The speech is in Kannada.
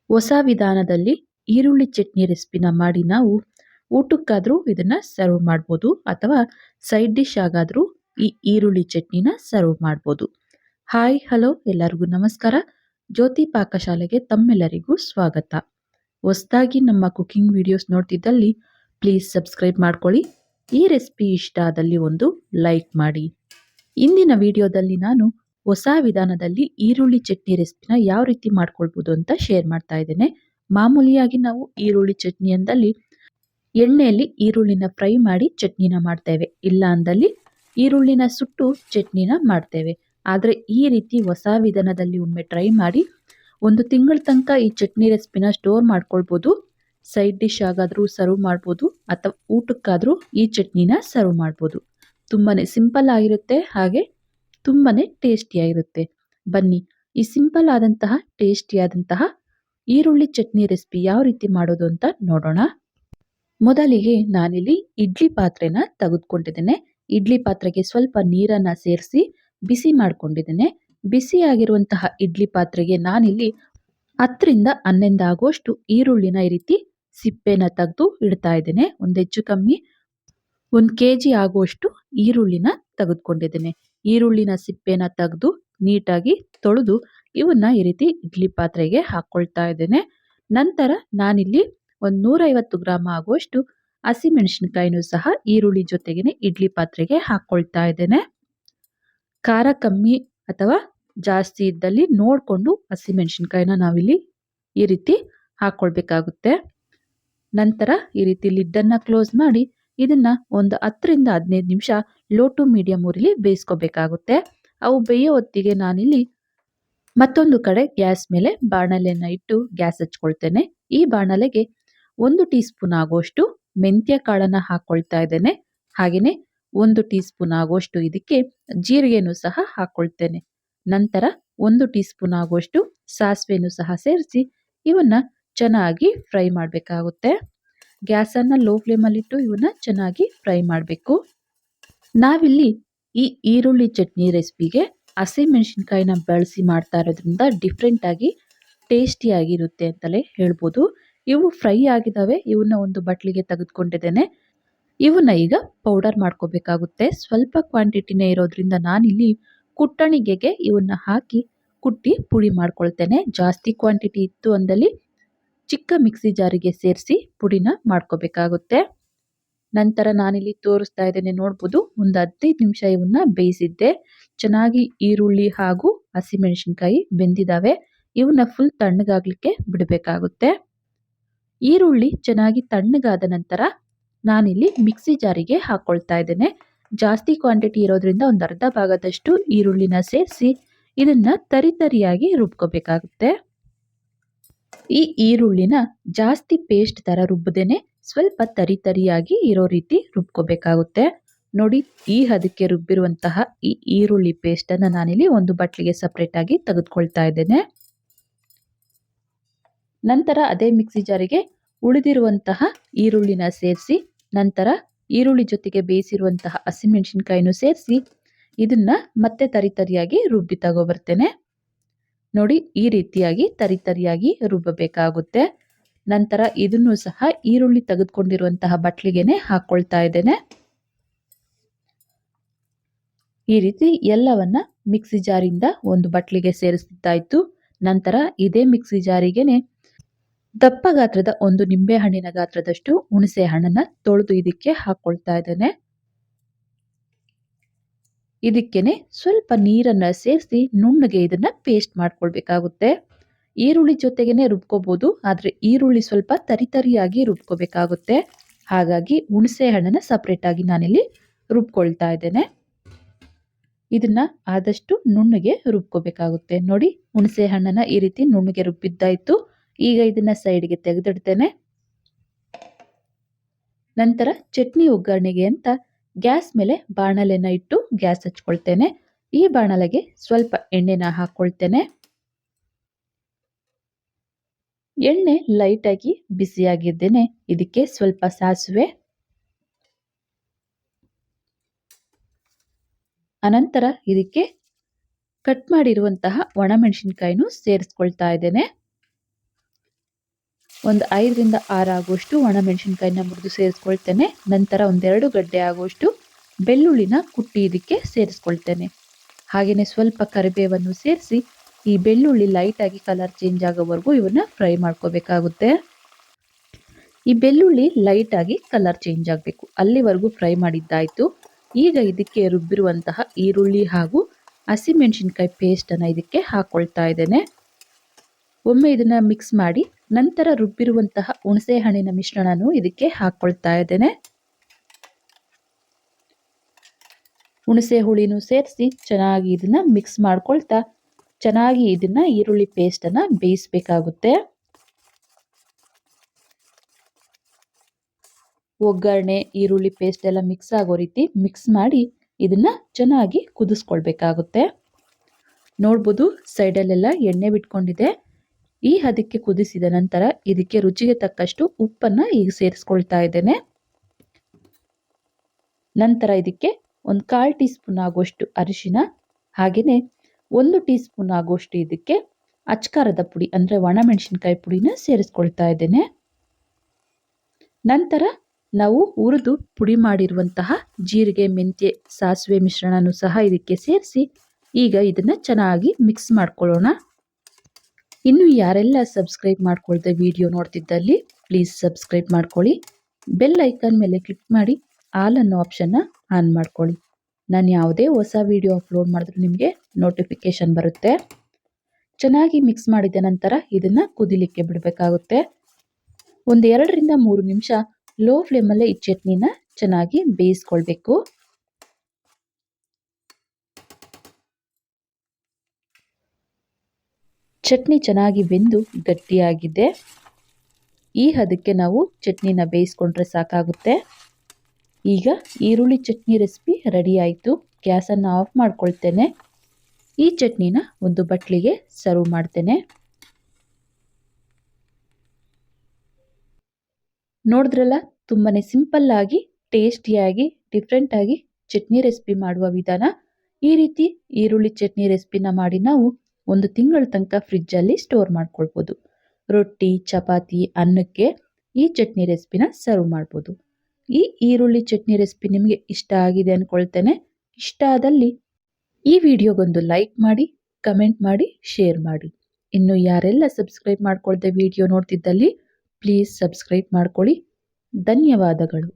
ಹೊಸ ವಿಧಾನದಲ್ಲಿ ಈರುಳ್ಳಿ ಚಟ್ನಿ ರೆಸಿಪಿನ ಮಾಡಿ ನಾವು ಊಟಕ್ಕಾದ್ರೂ ಇದನ್ನ ಸರ್ವ್ ಮಾಡ್ಬೋದು ಅಥವಾ ಸೈಡ್ ಡಿಶ್ ಆಗಾದ್ರೂ ಈ ಈರುಳ್ಳಿ ಚಟ್ನಿನ ಸರ್ವ್ ಮಾಡ್ಬೋದು. ಹಾಯ್ ಹಲೋ ಎಲ್ಲರಿಗೂ ನಮಸ್ಕಾರ. ಜ್ಯೋತಿ ಪಾಕಶಾಲೆಗೆ ತಮ್ಮೆಲ್ಲರಿಗೂ ಸ್ವಾಗತ. ಹೊಸದಾಗಿ ನಮ್ಮ ಕುಕಿಂಗ್ ವಿಡಿಯೋಸ್ ನೋಡ್ತಿದ್ದಲ್ಲಿ ಪ್ಲೀಸ್ ಸಬ್ಸ್ಕ್ರೈಬ್ ಮಾಡ್ಕೊಳ್ಳಿ. ಈ ರೆಸಿಪಿ ಇಷ್ಟ ಆದಲ್ಲಿ ಒಂದು ಲೈಕ್ ಮಾಡಿ. ಇಂದಿನ ವಿಡಿಯೋದಲ್ಲಿ ನಾನು ಹೊಸ ವಿಧಾನದಲ್ಲಿ ಈರುಳ್ಳಿ ಚಟ್ನಿ ರೆಸಿಪಿನ ಯಾವ ರೀತಿ ಮಾಡ್ಕೊಳ್ಬೋದು ಅಂತ ಶೇರ್ ಮಾಡ್ತಾ ಇದ್ದೇನೆ. ಮಾಮೂಲಿಯಾಗಿ ನಾವು ಈರುಳ್ಳಿ ಚಟ್ನಿ ಅಂದಲ್ಲಿ ಎಣ್ಣೆಯಲ್ಲಿ ಈರುಳ್ಳಿನ ಫ್ರೈ ಮಾಡಿ ಚಟ್ನಿನ ಮಾಡ್ತೇವೆ, ಇಲ್ಲ ಅಂದಲ್ಲಿ ಈರುಳ್ಳಿನ ಸುಟ್ಟು ಚಟ್ನಿನ ಮಾಡ್ತೇವೆ. ಆದರೆ ಈ ರೀತಿ ಹೊಸ ವಿಧಾನದಲ್ಲಿ ಒಮ್ಮೆ ಟ್ರೈ ಮಾಡಿ ಒಂದು ತಿಂಗಳ ತನಕ ಈ ಚಟ್ನಿ ರೆಸಿಪಿನ ಸ್ಟೋರ್ ಮಾಡ್ಕೊಳ್ಬೋದು. ಸೈಡ್ ಡಿಶ್ ಆಗಾದ್ರೂ ಸರ್ವ್ ಮಾಡ್ಬೋದು ಅಥವಾ ಊಟಕ್ಕಾದ್ರೂ ಈ ಚಟ್ನಿನ ಸರ್ವ್ ಮಾಡ್ಬೋದು. ತುಂಬಾನೇ ಸಿಂಪಲ್ ಆಗಿರುತ್ತೆ, ಹಾಗೆ ತುಂಬಾನೇ ಟೇಸ್ಟಿಯಾಗಿರುತ್ತೆ. ಬನ್ನಿ ಈ ಸಿಂಪಲ್ ಆದಂತಹ ಟೇಸ್ಟಿಯಾದಂತಹ ಈರುಳ್ಳಿ ಚಟ್ನಿ ರೆಸಿಪಿ ಯಾವ ರೀತಿ ಮಾಡೋದು ಅಂತ ನೋಡೋಣ. ಮೊದಲಿಗೆ ನಾನಿಲ್ಲಿ ಇಡ್ಲಿ ಪಾತ್ರೆನ ತೆಗೆದುಕೊಂಡಿದ್ದೇನೆ. ಇಡ್ಲಿ ಪಾತ್ರೆಗೆ ಸ್ವಲ್ಪ ನೀರನ್ನ ಸೇರಿಸಿ ಬಿಸಿ ಮಾಡ್ಕೊಂಡಿದ್ದೇನೆ. ಬಿಸಿ ಆಗಿರುವಂತಹ ಇಡ್ಲಿ ಪಾತ್ರೆಗೆ ನಾನಿಲ್ಲಿ 10ರಿಂದ 11 ಆಗುವಷ್ಟು ಈರುಳ್ಳಿನ ಈ ರೀತಿ ಸಿಪ್ಪೆನ ತೆಗೆದು ಇಡ್ತಾ ಇದ್ದೇನೆ. ಒಂದು ಹೆಚ್ಚು ಕಮ್ಮಿ 1 ಕೆಜಿ ಆಗುವಷ್ಟು ಈರುಳ್ಳಿನ ತೆಗೆದುಕೊಂಡಿದ್ದೇನೆ. ಈರುಳ್ಳಿನ ಸಿಪ್ಪೆನ ತೆಗೆದು ನೀಟಾಗಿ ತೊಳೆದು ಇವನ್ನ ಈ ರೀತಿ ಇಡ್ಲಿ ಪಾತ್ರೆಗೆ ಹಾಕೊಳ್ತಾ ಇದ್ದೇನೆ. ನಂತರ ನಾನಿಲ್ಲಿ ಒಂದು 150 ಗ್ರಾಮ್ ಆಗುವಷ್ಟು ಹಸಿಮೆಣಸಿನಕಾಯಿನೂ ಸಹ ಈರುಳ್ಳಿ ಜೊತೆಗೇನೆ ಇಡ್ಲಿ ಪಾತ್ರೆಗೆ ಹಾಕೊಳ್ತಾ ಇದ್ದೇನೆ. ಖಾರ ಕಮ್ಮಿ ಅಥವಾ ಜಾಸ್ತಿ ಇದ್ದಲ್ಲಿ ನೋಡಿಕೊಂಡು ಹಸಿಮೆಣಸಿನಕಾಯಿನ ನಾವಿಲ್ಲಿ ಈ ರೀತಿ ಹಾಕೊಳ್ಬೇಕಾಗುತ್ತೆ. ನಂತರ ಈ ರೀತಿ ಲಿಡ್ಡನ್ನ ಕ್ಲೋಸ್ ಮಾಡಿ ಇದನ್ನ ಒಂದು 10ರಿಂದ 15 ನಿಮಿಷ ಲೋ ಟು ಮೀಡಿಯಂ ಊರಿಲಿ ಬೇಯಿಸ್ಕೋಬೇಕಾಗುತ್ತೆ. ಅವು ಬೇಯೋ ಹೊತ್ತಿಗೆ ನಾನಿಲ್ಲಿ ಮತ್ತೊಂದು ಕಡೆ ಗ್ಯಾಸ್ ಮೇಲೆ ಬಾಣಲೆಯನ್ನ ಇಟ್ಟು ಗ್ಯಾಸ್ ಹಚ್ಕೊಳ್ತೇನೆ. ಈ ಬಾಣಲೆಗೆ 1 ಟೀ ಸ್ಪೂನ್ ಆಗುವಷ್ಟು ಮೆಂತ್ಯ ಕಾಳನ್ನ ಹಾಕೊಳ್ತಾ ಇದ್ದೇನೆ. ಹಾಗೆಯೇ 1 ಟೀ ಸ್ಪೂನ್ ಆಗುವಷ್ಟು ಇದಕ್ಕೆ ಜೀರಿಗೆನೂ ಸಹ ಹಾಕೊಳ್ತೇನೆ. ನಂತರ 1 ಟೀ ಸ್ಪೂನ್ ಆಗುವಷ್ಟು ಸಾಸಿವೆನೂ ಸಹ ಸೇರಿಸಿ ಇವನ್ನ ಚೆನ್ನಾಗಿ ಫ್ರೈ ಮಾಡಬೇಕಾಗುತ್ತೆ. ಗ್ಯಾಸನ್ನು ಲೋ ಫ್ಲೇಮಲ್ಲಿ ಇಟ್ಟು ಇವನ್ನ ಚೆನ್ನಾಗಿ ಫ್ರೈ ಮಾಡಬೇಕು. ನಾವಿಲ್ಲಿ ಈ ಈರುಳ್ಳಿ ಚಟ್ನಿ ರೆಸಿಪಿಗೆ ಹಸಿಮೆಣಸಿನಕಾಯಿನ ಬಳಸಿ ಮಾಡ್ತಾ ಇರೋದ್ರಿಂದ ಡಿಫ್ರೆಂಟ್ ಆಗಿ ಟೇಸ್ಟಿಯಾಗಿರುತ್ತೆ ಅಂತಲೇ ಹೇಳ್ಬೋದು. ಇವು ಫ್ರೈ ಆಗಿದ್ದಾವೆ. ಇವನ್ನ ಒಂದು ಬಟ್ಲಿಗೆ ತೆಗೆದುಕೊಂಡಿದ್ದೇನೆ. ಇವನ್ನ ಈಗ ಪೌಡರ್ ಮಾಡ್ಕೋಬೇಕಾಗುತ್ತೆ. ಸ್ವಲ್ಪ ಕ್ವಾಂಟಿಟಿನೇ ಇರೋದ್ರಿಂದ ನಾನಿಲ್ಲಿ ಕುಟ್ಟಣಿಗೆಗೆ ಇವನ್ನ ಹಾಕಿ ಕುಟ್ಟಿ ಪುಡಿ ಮಾಡ್ಕೊಳ್ತೇನೆ. ಜಾಸ್ತಿ ಕ್ವಾಂಟಿಟಿ ಇತ್ತು ಅಂದಲ್ಲಿ ಚಿಕ್ಕ ಮಿಕ್ಸಿ ಜಾರಿಗೆ ಸೇರಿಸಿ ಪುಡಿನ ಮಾಡ್ಕೋಬೇಕಾಗುತ್ತೆ. ನಂತರ ನಾನಿಲ್ಲಿ ತೋರಿಸ್ತಾ ಇದ್ದೇನೆ, ನೋಡ್ಬೋದು. ಒಂದು 15 ನಿಮಿಷ ಇವನ್ನ ಬೇಯಿಸಿದ್ದೆ. ಚೆನ್ನಾಗಿ ಈರುಳ್ಳಿ ಹಾಗೂ ಹಸಿಮೆಣಸಿನಕಾಯಿ ಬೆಂದಿದ್ದಾವೆ. ಇವನ್ನ ಫುಲ್ ತಣ್ಣಗಾಗ್ಲಿಕ್ಕೆ ಬಿಡಬೇಕಾಗುತ್ತೆ. ಈರುಳ್ಳಿ ಚೆನ್ನಾಗಿ ತಣ್ಣಗಾದ ನಂತರ ನಾನಿಲ್ಲಿ ಮಿಕ್ಸಿ ಜಾರಿಗೆ ಹಾಕೊಳ್ತಾ ಇದ್ದೇನೆ. ಜಾಸ್ತಿ ಕ್ವಾಂಟಿಟಿ ಇರೋದ್ರಿಂದ ಒಂದು ಅರ್ಧ ಭಾಗದಷ್ಟು ಈರುಳ್ಳಿನ ಸೇರಿಸಿ ಇದನ್ನ ತರಿಯಾಗಿ ರುಬ್ಕೋಬೇಕಾಗುತ್ತೆ. ಈ ಈರುಳ್ಳಿನ ಜಾಸ್ತಿ ಪೇಸ್ಟ್ ತರ ರುಬ್ಬದೇನೆ ಸ್ವಲ್ಪ ತರಿಯಾಗಿ ಇರೋ ರೀತಿ ರುಬ್ಕೋಬೇಕಾಗುತ್ತೆ. ನೋಡಿ, ಈ ಹದಕ್ಕೆ ರುಬ್ಬಿರುವಂತಹ ಈ ಈರುಳ್ಳಿ ಪೇಸ್ಟ್ ಅನ್ನ ನಾನಿಲ್ಲಿ ಒಂದು ಬಟ್ಲಿಗೆ ಸಪರೇಟ್ ಆಗಿ ತೆಗೆದುಕೊಳ್ತಾ ಇದ್ದೇನೆ. ನಂತರ ಅದೇ ಮಿಕ್ಸಿ ಜಾರಿಗೆ ಉಳಿದಿರುವಂತಹ ಈರುಳ್ಳಿನ ಸೇರಿಸಿ ನಂತರ ಈರುಳ್ಳಿ ಜೊತೆಗೆ ಬೇಯಿಸಿರುವಂತಹ ಹಸಿಮೆಣಸಿನಕಾಯಿನೂ ಸೇರಿಸಿ ಇದನ್ನ ಮತ್ತೆ ತರಿಯಾಗಿ ರುಬ್ಬಿ ತಗೋಬರ್ತೇನೆ. ನೋಡಿ, ಈ ರೀತಿಯಾಗಿ ತರಿಯಾಗಿ ರುಬ್ಬಬೇಕಾಗುತ್ತೆ. ನಂತರ ಇದನ್ನು ಸಹ ಈರುಳ್ಳಿ ತೆಗೆದುಕೊಂಡಿರುವಂತಹ ಬಟ್ಲಿಗೆನೆ ಹಾಕೊಳ್ತಾ ಇದ್ದೇನೆ. ಈ ರೀತಿ ಎಲ್ಲವನ್ನ ಮಿಕ್ಸಿ ಜಾರಿಂದ ಒಂದು ಬಟ್ಲಿಗೆ ಸೇರಿಸಿದ್ದಾಯ್ತು. ನಂತರ ಇದೇ ಮಿಕ್ಸಿ ಜಾರಿಗೆನೆ ದಪ್ಪ ಗಾತ್ರದ ಒಂದು ನಿಂಬೆ ಹಣ್ಣಿನ ಗಾತ್ರದಷ್ಟು ಹುಣಸೆ ಹಣ್ಣನ್ನ ತೊಳೆದು ಇದಕ್ಕೆ ಹಾಕೊಳ್ತಾ ಇದ್ದೇನೆ. ಇದಕ್ಕೇನೆ ಸ್ವಲ್ಪ ನೀರನ್ನ ಸೇರಿಸಿ ನುಣ್ಣಗೆ ಇದನ್ನ ಪೇಸ್ಟ್ ಮಾಡ್ಕೊಳ್ಬೇಕಾಗುತ್ತೆ. ಈರುಳ್ಳಿ ಜೊತೆಗೇನೆ ರುಬ್ಕೋಬಹುದು, ಆದ್ರೆ ಈರುಳ್ಳಿ ಸ್ವಲ್ಪ ತರಿಯಾಗಿ ರುಬ್ಕೋಬೇಕಾಗುತ್ತೆ. ಹಾಗಾಗಿ ಹುಣಸೆ ಹಣ್ಣನ್ನ ಸಪರೇಟ್ ಆಗಿ ನಾನಿಲ್ಲಿ ರುಬ್ಕೊಳ್ತಾ ಇದ್ದೇನೆ. ಇದನ್ನ ಆದಷ್ಟು ನುಣ್ಣಗೆ ರುಬ್ಕೋಬೇಕಾಗುತ್ತೆ. ನೋಡಿ, ಹುಣಸೆ ಹಣ್ಣನ್ನ ಈ ರೀತಿ ನುಣ್ಣಗೆ ರುಬ್ಬಿದ್ದಾಯ್ತು. ಈಗ ಇದನ್ನ ಸೈಡ್ಗೆ ತೆಗೆದಿಡ್ತೇನೆ. ನಂತರ ಚಟ್ನಿ ಒಗ್ಗರಣೆಗೆ ಅಂತ ಗ್ಯಾಸ್ ಮೇಲೆ ಬಾಣಲೆನ ಇಟ್ಟು ಗ್ಯಾಸ್ ಹಚ್ಕೊಳ್ತೇನೆ. ಈ ಬಾಣಲೆಗೆ ಸ್ವಲ್ಪ ಎಣ್ಣೆನ ಹಾಕೊಳ್ತೇನೆ. ಎಣ್ಣೆ ಲೈಟ್ ಆಗಿ ಬಿಸಿಯಾಗಿದ್ದೇನೆ. ಇದಕ್ಕೆ ಸ್ವಲ್ಪ ಸಾಸಿವೆ, ಅನಂತರ ಇದಕ್ಕೆ ಕಟ್ ಮಾಡಿರುವಂತಹ ಒಣಮೆಣಸಿನಕಾಯಿನೂ ಸೇರಿಸ್ಕೊಳ್ತಾ ಇದ್ದೇನೆ. ಒಂದು 5ರಿಂದ 6 ಆಗುವಷ್ಟು ಒಣಮೆಣಸಿನ್ಕಾಯಿನ ಮುರಿದು ಸೇರಿಸ್ಕೊಳ್ತೇನೆ. ನಂತರ ಒಂದೆರಡು ಗಡ್ಡೆ ಆಗುವಷ್ಟು ಬೆಳ್ಳುಳ್ಳಿನ ಕುಟ್ಟಿ ಇದಕ್ಕೆ ಸೇರಿಸ್ಕೊಳ್ತೇನೆ. ಹಾಗೆಯೇ ಸ್ವಲ್ಪ ಕರಿಬೇವನ್ನು ಸೇರಿಸಿ ಈ ಬೆಳ್ಳುಳ್ಳಿ ಲೈಟಾಗಿ ಕಲರ್ ಚೇಂಜ್ ಆಗೋವರೆಗೂ ಇವನ್ನ ಫ್ರೈ ಮಾಡ್ಕೋಬೇಕಾಗುತ್ತೆ. ಈ ಬೆಳ್ಳುಳ್ಳಿ ಲೈಟಾಗಿ ಕಲರ್ ಚೇಂಜ್ ಆಗಬೇಕು, ಅಲ್ಲಿವರೆಗೂ ಫ್ರೈ ಮಾಡಿದ್ದಾಯಿತು. ಈಗ ಇದಕ್ಕೆ ರುಬ್ಬಿರುವಂತಹ ಈರುಳ್ಳಿ ಹಾಗೂ ಹಸಿಮೆಣಸಿನ್ಕಾಯಿ ಪೇಸ್ಟನ್ನು ಇದಕ್ಕೆ ಹಾಕ್ಕೊಳ್ತಾ ಇದ್ದೇನೆ. ಒಮ್ಮೆ ಇದನ್ನ ಮಿಕ್ಸ್ ಮಾಡಿ ನಂತರ ರುಬ್ಬಿರುವಂತಹ ಹುಣಸೆ ಹಣ್ಣಿನ ಮಿಶ್ರಣನೂ ಇದಕ್ಕೆ ಹಾಕ್ಕೊಳ್ತಾ ಇದ್ದೇನೆ. ಹುಣಸೆ ಹುಳಿನೂ ಸೇರಿಸಿ ಚೆನ್ನಾಗಿ ಇದನ್ನ ಮಿಕ್ಸ್ ಮಾಡ್ಕೊಳ್ತಾ ಚೆನ್ನಾಗಿ ಇದನ್ನ ಈರುಳ್ಳಿ ಪೇಸ್ಟನ್ನು ಬೇಯಿಸಬೇಕಾಗುತ್ತೆ. ಒಗ್ಗರಣೆ ಈರುಳ್ಳಿ ಪೇಸ್ಟ್ ಎಲ್ಲ ಮಿಕ್ಸ್ ಆಗೋ ರೀತಿ ಮಿಕ್ಸ್ ಮಾಡಿ ಇದನ್ನ ಚೆನ್ನಾಗಿ ಕುದಿಸ್ಕೊಳ್ಬೇಕಾಗುತ್ತೆ. ನೋಡ್ಬೋದು ಸೈಡಲ್ಲೆಲ್ಲ ಎಣ್ಣೆ ಬಿಟ್ಕೊಂಡಿದೆ. ಈ ಹದಕ್ಕೆ ಕುದಿಸಿದ ನಂತರ ಇದಕ್ಕೆ ರುಚಿಗೆ ತಕ್ಕಷ್ಟು ಉಪ್ಪನ್ನು ಈಗ ಸೇರಿಸ್ಕೊಳ್ತಾ ಇದ್ದೇನೆ. ನಂತರ ಇದಕ್ಕೆ ಒಂದು 1/4 ಟೀ ಸ್ಪೂನ್ ಆಗುವಷ್ಟು ಅರಿಶಿನ, ಹಾಗೆಯೇ 1 ಟೀ ಸ್ಪೂನ್ ಆಗುವಷ್ಟು ಇದಕ್ಕೆ ಅಚ್ಕಾರದ ಪುಡಿ ಅಂದರೆ ಒಣಮೆಣಸಿನ್ಕಾಯಿ ಪುಡಿನ ಸೇರಿಸ್ಕೊಳ್ತಾ ಇದ್ದೇನೆ. ನಂತರ ನಾವು ಹುರಿದು ಪುಡಿ ಮಾಡಿರುವಂತಹ ಜೀರಿಗೆ, ಮೆಂತ್ಯ, ಸಾಸಿವೆ ಮಿಶ್ರಣನೂ ಸಹ ಇದಕ್ಕೆ ಸೇರಿಸಿ ಈಗ ಇದನ್ನು ಚೆನ್ನಾಗಿ ಮಿಕ್ಸ್ ಮಾಡ್ಕೊಳ್ಳೋಣ. ಇನ್ನು ಯಾರೆಲ್ಲ ಸಬ್ಸ್ಕ್ರೈಬ್ ಮಾಡ್ಕೊಳ್ದೆ ವಿಡಿಯೋ ನೋಡ್ತಿದ್ದಲ್ಲಿ ಪ್ಲೀಸ್ ಸಬ್ಸ್ಕ್ರೈಬ್ ಮಾಡ್ಕೊಳ್ಳಿ. ಬೆಲ್ ಐಕಾನ್ ಮೇಲೆ ಕ್ಲಿಕ್ ಮಾಡಿ ಆಲ್ ಅನ್ನೋ ಆಪ್ಷನ್ನ ಆನ್ ಮಾಡ್ಕೊಳ್ಳಿ. ನಾನು ಯಾವುದೇ ಹೊಸ ವಿಡಿಯೋ ಅಪ್ಲೋಡ್ ಮಾಡಿದ್ರೂ ನಿಮಗೆ ನೋಟಿಫಿಕೇಶನ್ ಬರುತ್ತೆ. ಚೆನ್ನಾಗಿ ಮಿಕ್ಸ್ ಮಾಡಿದ ನಂತರ ಇದನ್ನು ಕುದಿಲಿಕ್ಕೆ ಬಿಡಬೇಕಾಗುತ್ತೆ. ಒಂದು 2ರಿಂದ 3 ನಿಮಿಷ ಲೋ ಫ್ಲೇಮಲ್ಲೇ ಈ ಚಟ್ನಿನ ಚೆನ್ನಾಗಿ ಬೇಯಿಸ್ಕೊಳ್ಬೇಕು. ಚಟ್ನಿ ಚೆನ್ನಾಗಿ ಬೆಂದು ಗಟ್ಟಿಯಾಗಿದೆ. ಈ ಹದಕ್ಕೆ ನಾವು ಚಟ್ನಿನ ಬೇಯಿಸ್ಕೊಂಡ್ರೆ ಸಾಕಾಗುತ್ತೆ. ಈಗ ಈರುಳ್ಳಿ ಚಟ್ನಿ ರೆಸಿಪಿ ರೆಡಿ ಆಯಿತು. ಗ್ಯಾಸನ್ನು ಆಫ್ ಮಾಡ್ಕೊಳ್ತೇನೆ. ಈ ಚಟ್ನಿನ ಒಂದು ಬಟ್ಲಿಗೆ ಸರ್ವ್ ಮಾಡ್ತೇನೆ. ನೋಡಿದ್ರಲ್ಲ, ತುಂಬಾನೇ ಸಿಂಪಲ್ ಆಗಿ ಟೇಸ್ಟಿಯಾಗಿ ಡಿಫ್ರೆಂಟ್ ಆಗಿ ಚಟ್ನಿ ರೆಸಿಪಿ ಮಾಡುವ ವಿಧಾನ. ಈ ರೀತಿ ಈರುಳ್ಳಿ ಚಟ್ನಿ ರೆಸಿಪಿನ ಮಾಡಿ ನಾವು 1 ತಿಂಗಳ ತನಕ ಫ್ರಿಜ್ಜಲ್ಲಿ ಸ್ಟೋರ್ ಮಾಡ್ಕೊಳ್ಬೋದು. ರೊಟ್ಟಿ, ಚಪಾತಿ, ಅನ್ನಕ್ಕೆ ಈ ಚಟ್ನಿ ರೆಸಿಪಿನ ಸರ್ವ್ ಮಾಡ್ಬೋದು. ಈ ಈರುಳ್ಳಿ ಚಟ್ನಿ ರೆಸಿಪಿ ನಿಮಗೆ ಇಷ್ಟ ಆಗಿದೆ ಅಂದ್ಕೊಳ್ತೇನೆ. ಇಷ್ಟ ಆದಲ್ಲಿ ಈ ವಿಡಿಯೋಗೊಂದು ಲೈಕ್ ಮಾಡಿ, ಕಮೆಂಟ್ ಮಾಡಿ, ಶೇರ್ ಮಾಡಿ. ಇನ್ನು ಯಾರೆಲ್ಲ ಸಬ್ಸ್ಕ್ರೈಬ್ ಮಾಡ್ಕೊಳ್ದೆ ವಿಡಿಯೋ ನೋಡ್ತಿದ್ದಲ್ಲಿ ಪ್ಲೀಸ್ ಸಬ್ಸ್ಕ್ರೈಬ್ ಮಾಡ್ಕೊಳ್ಳಿ. ಧನ್ಯವಾದಗಳು.